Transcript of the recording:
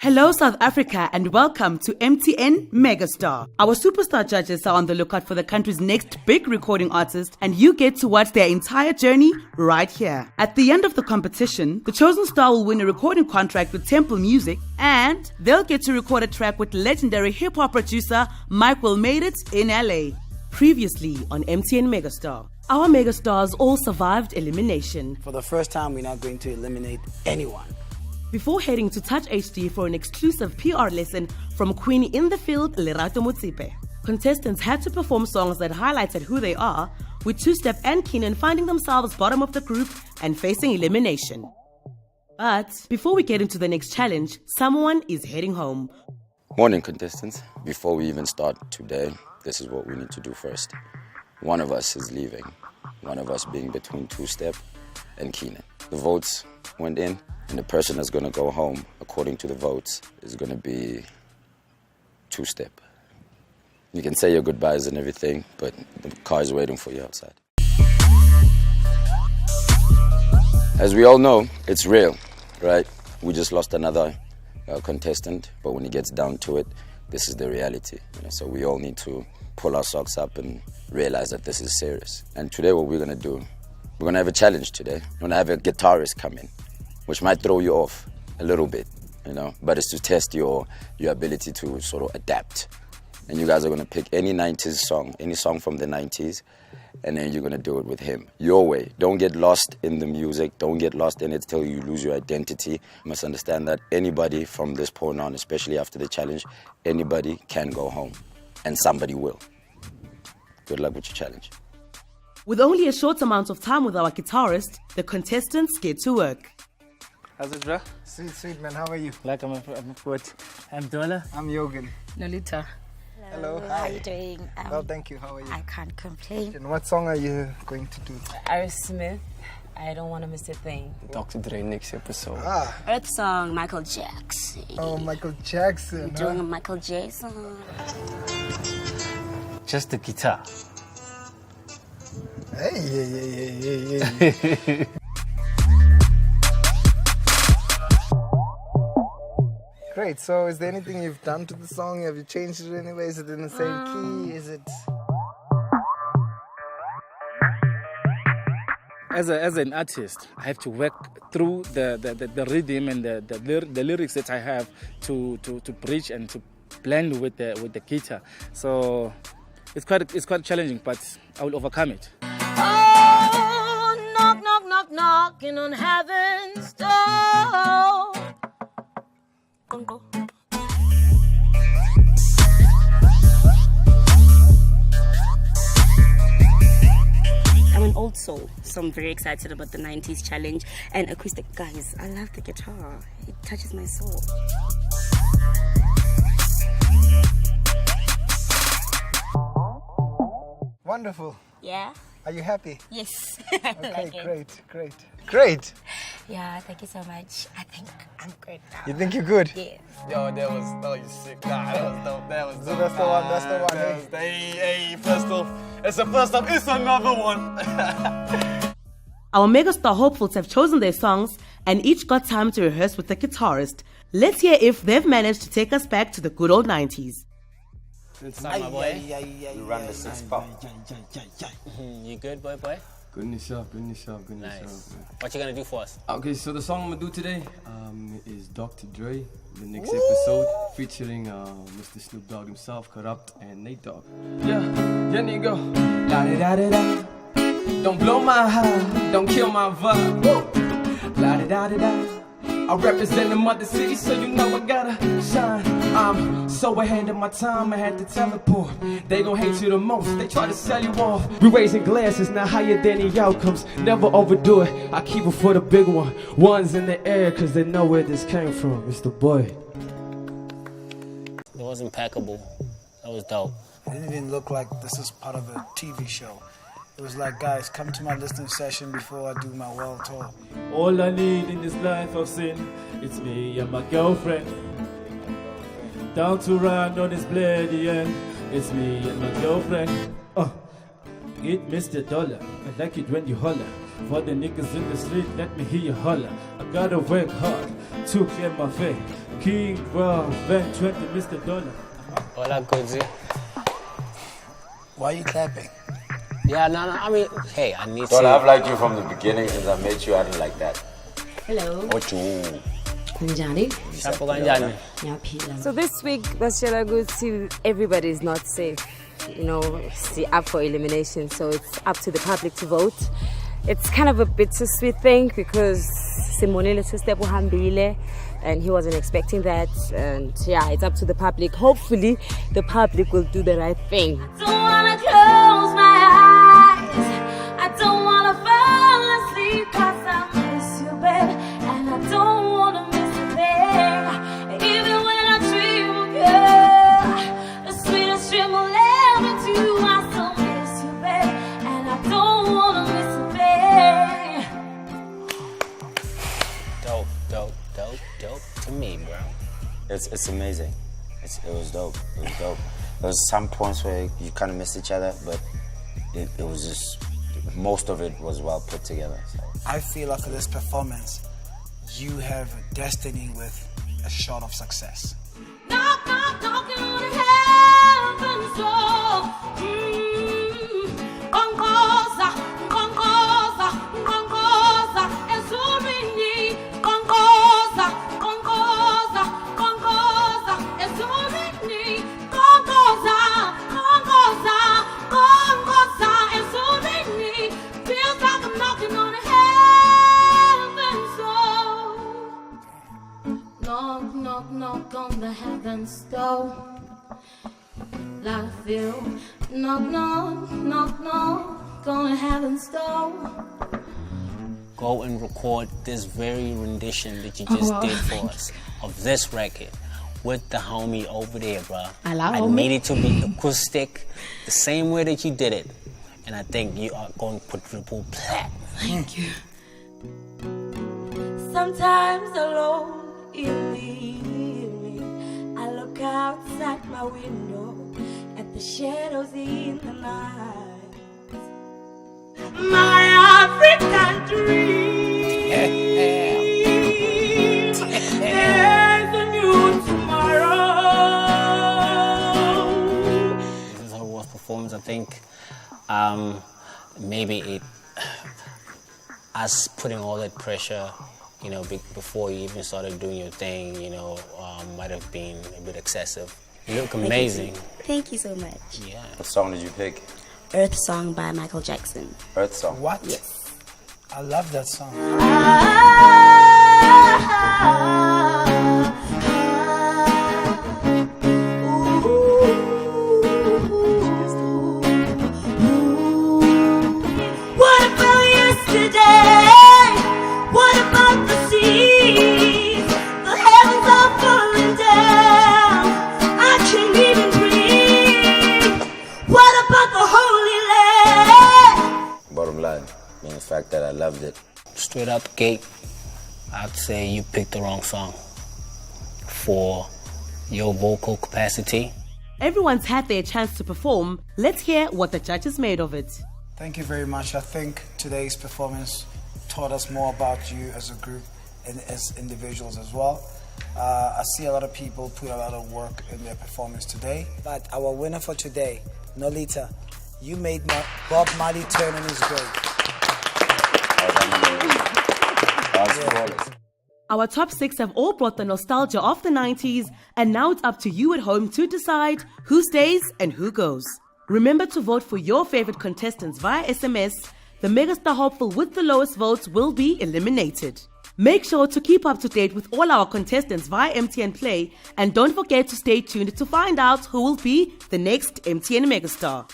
Hello, South Africa, and welcome to Mtn Megastar. Our superstar judges are on the lookout for the country's next big recording artist, and you get to watch their entire journey right here. At the end of the competition, the chosen star will win a recording contract with Temple Music, and they'll get to record a track with legendary hip-hop producer Mike Will Made It in LA. Previously on Mtn Megastar, our megastars all survived elimination. For the first time, we're not going to eliminate anyone. Before heading to Touch HD for an exclusive PR lesson from Queen in the Field, Lerato Motsipe. Contestants had to perform songs that highlighted who they are, with Two-Step and Keenan finding themselves bottom of the group and facing elimination. But before we get into the next challenge, someone is heading home. Morning, contestants. Before we even start today, this is what we need to do first. One of us is leaving, one of us being between Two-Step and Keenan. The votes went in, and the person that's going to go home, according to the votes, is going to be Two-Step. You can say your goodbyes and everything, but the car is waiting for you outside. As we all know, it's real, right? We just lost another contestant, but when it gets down to it, this is the reality. So we all need to pull our socks up and realize that this is serious. And today what we're going to do, we're going to have a challenge today. We're going to have a guitarist come in, which might throw you off a little bit, but it's to test your ability to sort of adapt. And you guys are going to pick any 90s song, any song from the 90s, and then you're going to do it with him, your way. Don't get lost in the music. Don't get lost in it till you lose your identity. You must understand that anybody from this point on, especially after the challenge, anybody can go home, and somebody will. Good luck with your challenge. With only a short amount of time with our guitarist, the contestants get to work. How's it, bro? Sweet, man. How are you? Like I'm good. I'm Dola. I'm Yogan. Nolita. Hello. How are you doing? Well, thank you. How are you? I can't complain. And what song are you going to do? Iris Smith, I don't want to miss a thing. Dr. Dre next episode. Earth song, Michael Jackson. Oh, Michael Jackson. Doing a Michael Jackson. Just the guitar. Hey. Great. So, is there anything you've done to the song? Have you changed it anyway? Is it in the same key? Is it? As an artist, I have to work through the rhythm and the lyrics that I have to bridge and to blend with the guitar. So it's quite challenging, but I will overcome it. Oh, knock, knock, knock, knocking on heaven's door. I'm an old soul, so I'm very excited about the 90s challenge and acoustic. Guys, I love the guitar. It touches my soul. Wonderful. Yeah? Are you happy? Yes. Okay, great. Yeah, thank you so much. I think I'm good now. You think you're good? Yeah. Yo, that was sick. Nah, that was dope. That was dope. So that's the one. That's the one. Hey, first off. It's another one. Our megastar hopefuls have chosen their songs and each got time to rehearse with the guitarist. Let's hear if they've managed to take us back to the good old 90s. Inside, my boy. We run the 6 pop. You good, boy? Good in yourself. Nice. What you gonna do for us? Okay, so the song I'm gonna do today is Dr. Dre, the next episode, featuring Mr. Snoop Dogg himself, Corrupt, and Nate Dogg. Yeah, nigga. La-da-da-da-da. Don't blow my high, don't kill my vibe. La-da-da-da-da. I represent the mother city, so you know I gotta shine. I'm so ahead of my time, I had to teleport. They gon' hate you the most, they try to sell you off. We raising glasses, not higher than the outcomes. Never overdo it, I keep it for the big one. Ones in the air, cause they know where this came from. It's the boy. It was impeccable. That was dope. It didn't even look like this is part of a TV show. It was like, guys, come to my listening session before I do my world tour. All I need in this life of sin, it's me and my girlfriend. Down to run on this bloody end, it's me and my girlfriend. It Mr. Dollar, I like it when you holler. For the niggas in the street, let me hear you holler. I gotta work hard to clear my fame. King, wow, Van 20, Mr. Dollar. Hola, Cozy. Why are you clapping? Yeah, no, I mean, hey, I need Don't to. I've liked you from the beginning since I met you. I didn't like that. Hello. Ocho. Kunjani? Shapo kanjani? So this week, Bashela Guti, everybody is not safe. You know, up for elimination. So it's up to the public to vote. It's kind of a bittersweet thing because Simonile Sistepo Hambile, and he wasn't expecting that. And yeah, it's up to the public. Hopefully, the public will do the right thing. I don't wanna close my eyes. I don't wanna fall asleep 'cause I miss you, babe. And I don't wanna miss a thing. Even when I dream of you, the sweetest dream will ever do. I still miss you, babe. And I don't wanna miss a thing. Dope to me, bro. It's amazing. It was dope. It was dope. There was some points where you kind of missed each other, but it was just, most of it was well put together. So. I feel like for this performance, you have destiny with a shot of success. Knock, knock, knocking on heaven's door. Concosa, concosa, concosa, esurini. Concosa, concosa, concosa, esurini. Concosa, concosa, concosa, esurini. Feels like I'm knocking on heaven's door. Knock, knock, knock on the heaven's door. Like I feel. Knock, knock, knock, knock on the heaven's door. Go and record this very rendition that you just did for us of this record with the homie over there, bro. I need it to be acoustic, the same way that you did it, and I think you are going to put triple plat. Thank you. Sometimes alone in the evening, I look outside my window at the shadows in the night. My African dream. There's a new tomorrow. This is our worst performance, I think. Maybe us putting all that pressure, you know, before you even started doing your thing, you know, might have been a bit excessive. You look amazing. Thank you so much. Yeah. What song did you pick? Earth Song by Michael Jackson. Earth Song. What? Yes. I love that song. What about yesterday? What about the seas? The heavens are falling down. I can't even breathe. What about the Holy Land? Bottom line, being the fact that I loved it. Straight out the gate, I'd say you picked the wrong song for your vocal capacity. Everyone's had their chance to perform. Let's hear what the judges made of it. Thank you very much. I think today's performance taught us more about you as a group and as individuals as well. I see a lot of people put a lot of work in their performance today. But our winner for today, Nolita, you made Bob Marley turn on his grave. Our top 6 have all brought the nostalgia of the 90s, and now it's up to you at home to decide who stays and who goes. Remember to vote for your favorite contestants via SMS. The Megastar hopeful with the lowest votes will be eliminated. Make sure to keep up to date with all our contestants via MTN Play, and don't forget to stay tuned to find out who will be the next MTN Megastar.